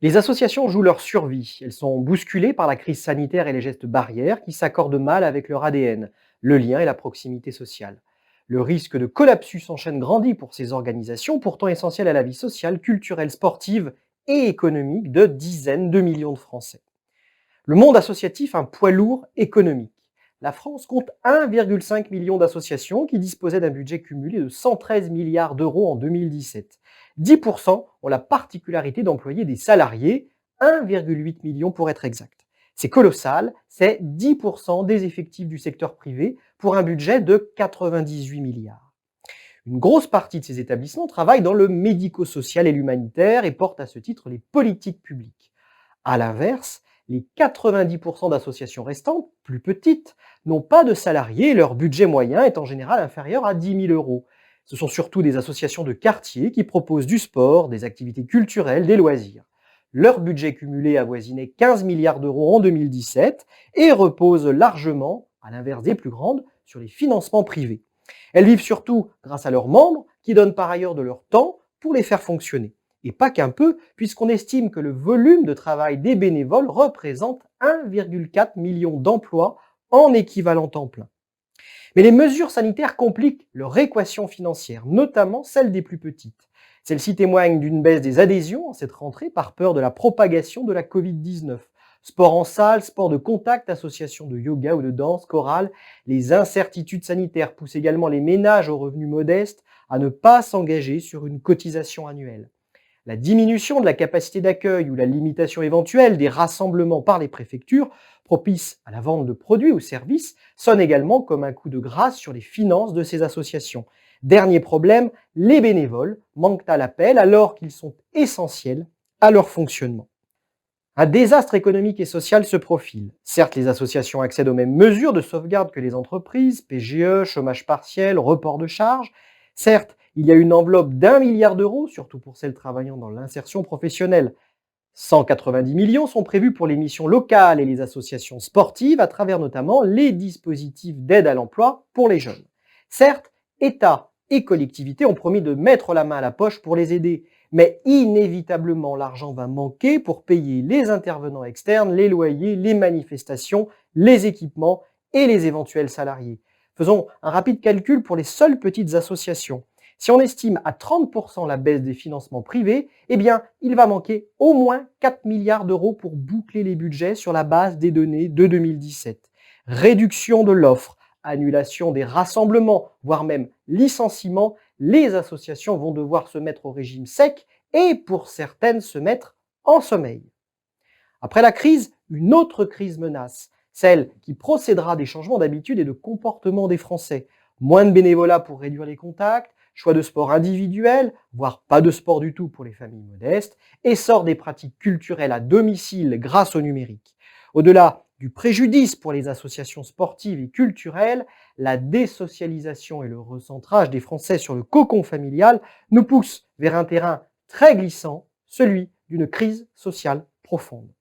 Les associations jouent leur survie. Elles sont bousculées par la crise sanitaire et les gestes barrières qui s'accordent mal avec leur ADN, le lien et la proximité sociale. Le risque de collapsus en chaîne grandit pour ces organisations, pourtant essentielles à la vie sociale, culturelle, sportive et économique de dizaines de millions de Français. Le monde associatif, un poids lourd économique. La France compte 1,5 million d'associations qui disposaient d'un budget cumulé de 113 milliards d'euros en 2017. 10% ont la particularité d'employer des salariés, 1,8 million pour être exact. C'est colossal, c'est 10% des effectifs du secteur privé pour un budget de 98 milliards. Une grosse partie de ces établissements travaillent dans le médico-social et l'humanitaire et portent à ce titre les politiques publiques. À l'inverse, les 90% d'associations restantes, plus petites, n'ont pas de salariés et leur budget moyen est en général inférieur à 10 000 euros. Ce sont surtout des associations de quartier qui proposent du sport, des activités culturelles, des loisirs. Leur budget cumulé avoisinait 15 milliards d'euros en 2017 et repose largement, à l'inverse des plus grandes, sur les financements privés. Elles vivent surtout grâce à leurs membres qui donnent par ailleurs de leur temps pour les faire fonctionner. Et pas qu'un peu, puisqu'on estime que le volume de travail des bénévoles représente 1,4 million d'emplois en équivalent temps plein. Mais les mesures sanitaires compliquent leur équation financière, notamment celle des plus petites. Celle-ci témoigne d'une baisse des adhésions en cette rentrée par peur de la propagation de la Covid-19. Sport en salle, sport de contact, associations de yoga ou de danse, chorale, les incertitudes sanitaires poussent également les ménages aux revenus modestes à ne pas s'engager sur une cotisation annuelle. La diminution de la capacité d'accueil ou la limitation éventuelle des rassemblements par les préfectures, propices à la vente de produits ou services, sonne également comme un coup de grâce sur les finances de ces associations. Dernier problème, les bénévoles manquent à l'appel alors qu'ils sont essentiels à leur fonctionnement. Un désastre économique et social se profile. Certes, les associations accèdent aux mêmes mesures de sauvegarde que les entreprises, PGE, chômage partiel, report de charges. Certes, il y a une enveloppe d'1 milliard d'euros, surtout pour celles travaillant dans l'insertion professionnelle. 190 millions sont prévus pour les missions locales et les associations sportives à travers notamment les dispositifs d'aide à l'emploi pour les jeunes. Certes, État et collectivités ont promis de mettre la main à la poche pour les aider, mais inévitablement l'argent va manquer pour payer les intervenants externes, les loyers, les manifestations, les équipements et les éventuels salariés. Faisons un rapide calcul pour les seules petites associations. Si on estime à 30% la baisse des financements privés, eh bien, il va manquer au moins 4 milliards d'euros pour boucler les budgets sur la base des données de 2017. Réduction de l'offre, annulation des rassemblements, voire même licenciement, les associations vont devoir se mettre au régime sec et pour certaines se mettre en sommeil. Après la crise, une autre crise menace, celle qui procédera des changements d'habitude et de comportement des Français. Moins de bénévolat pour réduire les contacts, choix de sport individuel, voire pas de sport du tout pour les familles modestes, essor des pratiques culturelles à domicile grâce au numérique. Au-delà du préjudice pour les associations sportives et culturelles, la désocialisation et le recentrage des Français sur le cocon familial nous poussent vers un terrain très glissant, celui d'une crise sociale profonde.